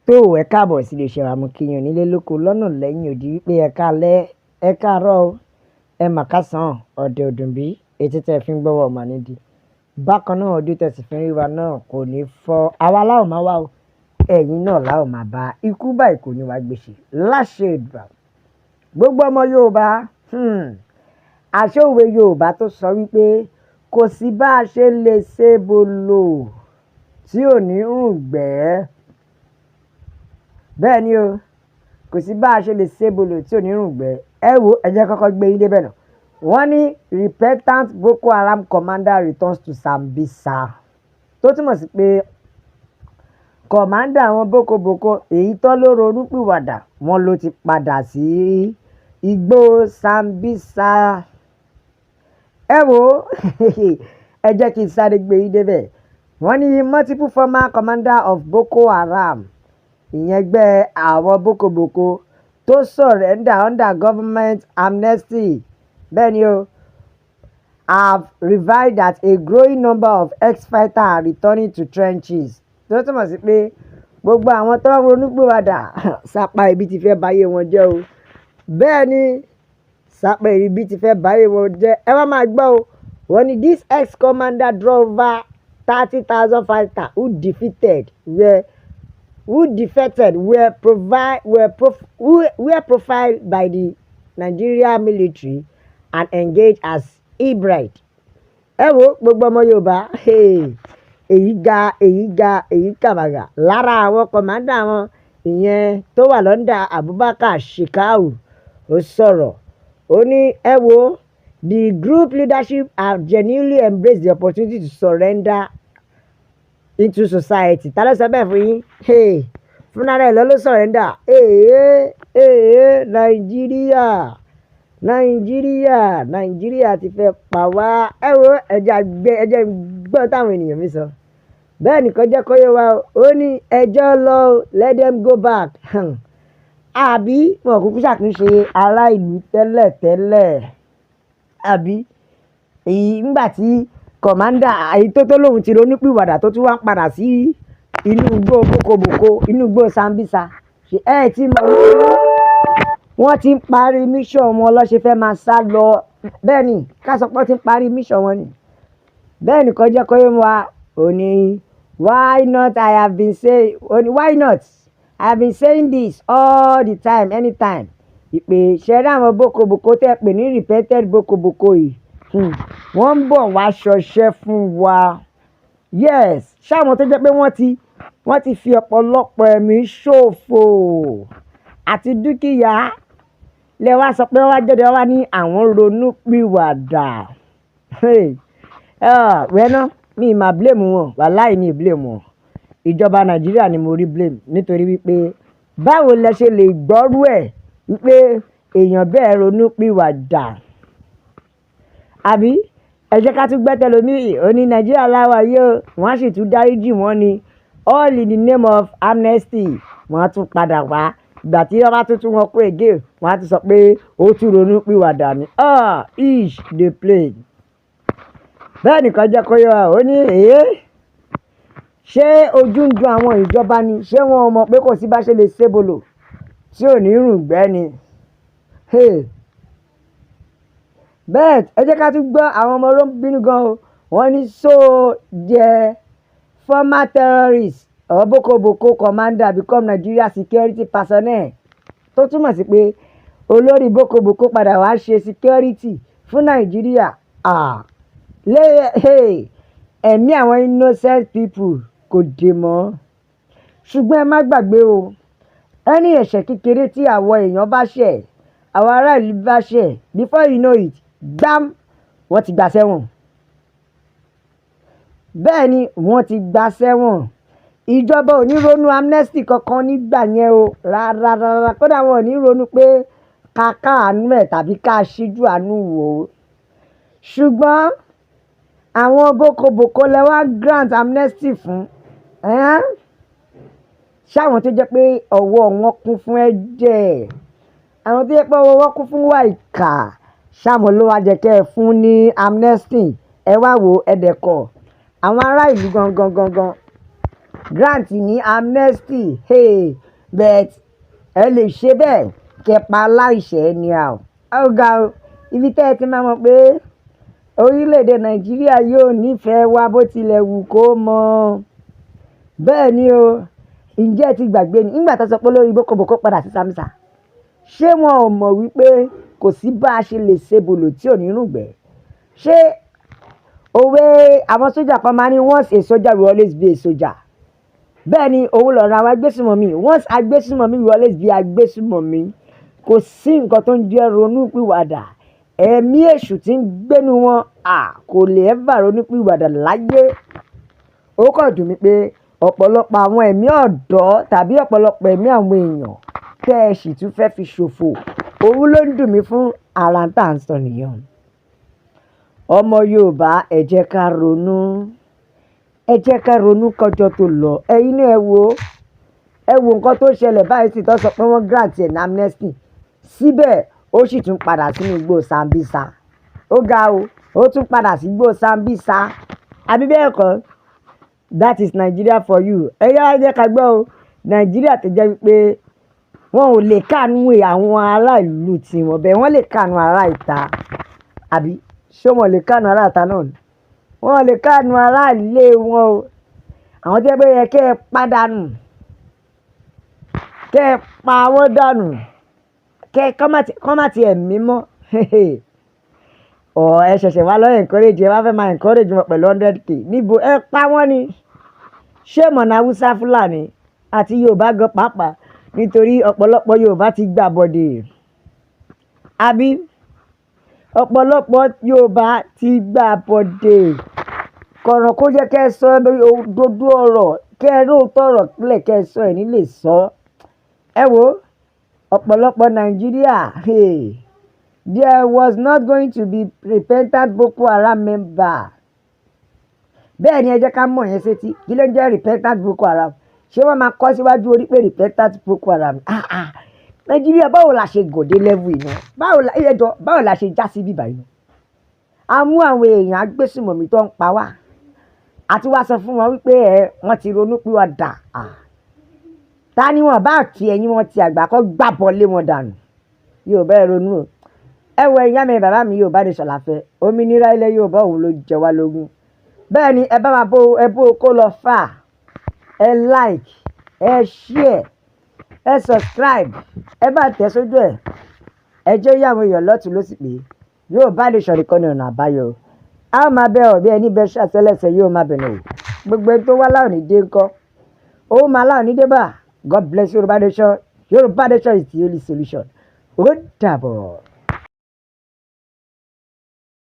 tó ẹ káàbọ̀ sí iléeṣẹ́ wa mo kí yín nílé lóko lọ́nà lẹ́yìn òdì wípé ẹ káalẹ́ ẹ káàárọ̀ o ẹ mà kásán ọ̀dẹ̀ òdùnbí etí tẹ́ fi ń gbọ́wọ́ ọmọ nídìí bákan náà ojú tẹ́ sì fi ń rí wa náà kò ní fọ́ àwa láwọn máa wá o ẹ̀yin náà láwọn máa bá ikú báyìí kò ní wá gbèsè láṣẹ ìgbà gbogbo ọmọ Yorùbá àṣẹ òwe Yorùbá tó sọ wípé kò sí bá a ṣe lè ṣe bolo tí ò ní rùn gbẹ́ bẹ́ẹ̀ ni o kò sí bá a ṣe lè ṣe bolo tí ò ní rùn gbẹ́ ẹ wo ẹ jẹ́ kọ́kọ́ gbé yín débẹ̀ náà wọ́n ní repentant Boko Haram commander returns to Sambisa tó túmọ̀ sí pé kọ̀mándà àwọn Boko èyí tó ló ronúpìwàdà wọn ló ti padà sí igbó Sambisa ẹ wo ẹ jẹ́ kí n sáré gbé yín débẹ̀ wọ́n ní multiple former commander of Boko Haram ìyẹn ẹgbẹ́ àwọn Boko tó surrender under government amnesty bẹ́ẹ̀ ni o have revealed that a growing number of ex-fighters are returning to trenches tó túmọ̀ sí pé gbogbo àwọn tó ronúpìwàdà sápá ibi ti fẹ́ báyé wọn jẹ́ o bẹ́ẹ̀ ni sápá ibi ti fẹ́ báyé wọn jẹ́ ẹ wá máa gbọ́ o wọ́n ní this ex-commander drove over 30,000 fighters who defected were profiled by the Nigerian military and engaged as hybrid. ẹ wo gbogbo ọmọ Yorùbá èyí kàbàgà lára àwọn kọ̀mándà wọn ìyẹn tó wà lọ́ndà Abubakar Shekau ó sọ̀rọ̀ ó ní ẹ wo the group leadership have genuinely embraced the opportunity to surrender into society ta ló sọ bẹ́ẹ̀ fún yín fúnra rẹ̀ ló surrender nàìjíríà ti fẹ́ pa wá ẹ wo ẹjẹ gbọ́ táwọn ènìyàn mi sọ bẹ́ẹ̀ nìkan jẹ́ kóyè wa ó ní ẹjọ́ lọ let them go back àbí wọn kúkú ṣàtúnṣe ará ìlú tẹ́lẹ̀ àbí èyí ńgbà tí kọ̀mándà èyí tó lóun ti ronúpìwàdà tó tún wá ń padà sí inú igbó Boko inú igbó Sambisa ṣe ẹ ti mọ̀ wọ́n ti ń parí mission wọn lọ́ṣẹ́ fẹ́ máa sá lọ bẹ́ẹ̀ ni ká sọ pé wọ́n ti ń parí mission wọn ni bẹ́ẹ̀ ni kọjá kọ́yé wa ò ní why not I have been saying this all the time anytime ìpè ṣẹ́rí àwọn Boko tẹ́ pè ní repented Boko yìí wọ́n ń bọ̀ wá ṣọṣẹ́ fún wa yes ṣáwọn tó jẹ́ pé wọ́n ti fi ọ̀pọ̀lọpọ̀ ẹ̀mí ṣòfò àti dúkìá lẹ wá sọ pé wọ́n jẹ́dẹ̀ wá ní àwọn ronúpìwàdà wẹ́nà mi máa blame wọn wàláì mi blame wọn ìjọba Nàìjíríà ni mo rí blame nítorí wípé báwo lẹ ṣe lè gbọ́rú ẹ̀ wípé èèyàn bẹ́ẹ̀ ronúpìwàdà àbí ẹ jẹ́ ká tún gbẹ́tẹ̀ lómi ò ní Nàìjíríà láwa yóò wọ́n á sì tún dáríjì wọ́n ni all in the name of amnesty wọ́n á tún padà wá ìgbà tí wọ́n bá tún wọn kó ègé wọ́n á tún sọ pé ó tún ronúpìwàdà ni each dey play bẹ́ẹ̀ nìkan jẹ́ kó yọ ó ní ṣé ojú ń dun àwọn ìjọba ni ṣé wọn mọ̀ pé kò sí bá ṣe lè ṣébolo tí ò ní rùn gbẹ́ ni bẹ́ẹ̀ ẹ jẹ́ ká tún gbọ́ àwọn ọmọ ló ń bínú gan o wọ́n ní so the former terrorist or Boko commander become Nigeria security personnel tó túmọ̀ sí pé olórí Boko padà wá ṣe security fún Nàìjíríà ẹ̀mí àwọn innocent people kò dè mọ́ ṣùgbọ́n ẹ má gbàgbé o ẹni ẹ̀ṣẹ̀ kékeré tí àwọn èèyàn bá ṣẹ̀ àwọn ará ìlú bá ṣẹ̀ before you know it gbám wọ́n ti gbà sẹ́wọ̀n bẹ́ẹ̀ ni wọ́n ti gbà sẹ́wọ̀n ìjọba ò ní ronú amnesty kankan nígbà yẹn o rárá kódà wọn ò ní ronú pé ká káàánú ẹ̀ tàbí ká ṣíjú àánú wò ó ṣùgbọ́n àwọn Boko lẹ́wà grant amnesty fún ṣáwọn tó jẹ́ pé ọwọ́ wọn kún fún ẹ̀jẹ̀ àwọn tó jẹ́ pé ọwọ́ wọn kún fún wà ìkà ṣáwọn ló wá jẹ́ kẹ́ ẹ fún ní amnesty ẹ wá wo ẹ̀dẹ̀kọ̀ àwọn ará ìlú gangan grant ní amnesty but ẹ lè ṣe bẹ́ẹ̀ kẹpa aláìṣẹ̀ ni ọ̀gá o ibi tẹ́ ẹ ti máa mọ̀ pé orílẹ̀-èdè nàìjíríà yóò nífẹ̀ẹ́ wa bó tilẹ̀ wù kó mọ bẹ́ẹ̀ ni o ǹjẹ́ ẹ ti gbàgbé ni nígbà tó sọ pé olórí Boko padà sí Sambisa ṣé wọn ò mọ̀ wípé kò sí bá a ṣe lè ṣe bòlò tí ò ní rùgbẹ́ ṣé òwe àwọn sójà kan máa ní once a soldier will always be a soldier bẹ́ẹ̀ ni òun lọ̀rọ̀ àwọn agbésùmọ̀mí once agbésùmọ̀mí will always be agbésùmọ̀mí kò sí nǹkan tó ń jẹ́ ronúpìwàdà ẹ̀mí èṣù tí ń gbénu wọn kò lè ẹ́fà ronúpìwàdà láyé ó kàn dùn mí pé ọ̀pọ̀lọpọ̀ àwọn ẹ̀mí ọ̀dọ́ tàbí ọ̀pọ̀lọpọ̀ ẹ̀mí àwọn èèyàn tẹ́ ẹ sì tún fẹ́ fi ṣòfò òun ló ń dùn mí fún ara tá à ń sọ nìyẹn ọmọ Yorùbá ẹ jẹ́ ká ronú kọjọ́ tó lọ ẹ̀yin náà ẹ wo nǹkan tó ṣẹlẹ̀ báyìí sì tó sọ pé wọ́n grant ẹ̀ ní amnesty síbẹ̀ ó sì tún padà sínú igbó Sambisa ó ga ó tún padà sí igbó Sambisa àbí bẹ́ẹ̀ kọ́ that is Nigeria for you ẹ̀yà jẹ́ ká gbọ́ o Nàìjíríà tó jẹ́ wípé wọn ò lè kànú àwọn ará ìlú tiwọn bẹ́ẹ̀ wọ́n lè kànú ará ìta àbí ṣé wọn lè kànú ará ìta náà wọn lè kànú ará ilé wọn o àwọn tó yẹ pé yẹ kẹ́ ẹ pàdánù kẹ́ ẹ pa wọ́n dànù kẹ́ ẹ kọ́ má tiẹ̀ mímọ́ ẹ ṣẹ̀ṣẹ̀ wá lọ encourage ẹ wá fẹ́ máa encourage wọn pẹ̀lú 100k níbo ẹ pa wọ́n ni ṣé mọ̀nà Haúsá Fúlàní àti Yorùbá gan pàápàá nítorí ọ̀pọ̀lọpọ̀ Yorùbá ti gbàbọ̀dè àbí ọ̀pọ̀lọpọ̀ Yorùbá ti gbàbọ̀dè kọ̀rọ̀ kó jẹ́ kẹ́ ẹ sọ òdodo ọ̀rọ̀ kẹ́ ẹ róòtọ́ ọ̀rọ̀ kílẹ̀ kẹ́ ẹ sọ ẹ̀ nílé sọ ẹ wo ọ̀pọ̀lọpọ̀ Nàìjíríà there was not going to be repentant Boko Haram member bẹ́ẹ̀ ni ẹ jẹ́ ká mọ̀ yẹn sétí kí ló ń jẹ́ repentant Boko Haram ṣé wọ́n máa kọ́ síwájú orí pé repentant Boko Haram Nàìjíríà báwo la ṣe gòdè level yìí náà báwo la ṣe já sí bíbá yìí a mú àwọn èèyàn agbésùmọ̀mí tó ń pa wá àti wá sọ fún wọn wípé wọ́n ti ronú pìwàdà ta ni wọn bá kí ẹ̀yin wọn ti àgbà kọ́ gbàbọ̀ lé wọn dànù Yorùbá ẹ ronú o ẹ wọ ẹ̀yà mi bàbá mi Yorùbá ní ṣọ̀láfẹ́ òmìnira ilẹ̀ Yorùbá òun ló jẹ wá lógún bẹ́ẹ̀ ni ẹ bá máa bó kó lọ fà ẹ like ẹ share ẹ subscribe ẹ bá tẹ̀ sójú ẹ jẹ́ ìyàwó èèyàn lọ́tún ló sì pé Yorùbá lè ṣọ̀rí kan ní ọ̀nà àbáyọ a ó máa bẹ ọ̀bí ẹni bẹ ṣàtẹ́lẹsẹ̀ yóò máa bẹ̀rẹ̀ o gbogbo ẹni tó wá láwọn ní dé ńkọ́ ó máa láwọn ní dé bá God bless Yorùbá nation is the only solution ó dàbọ̀.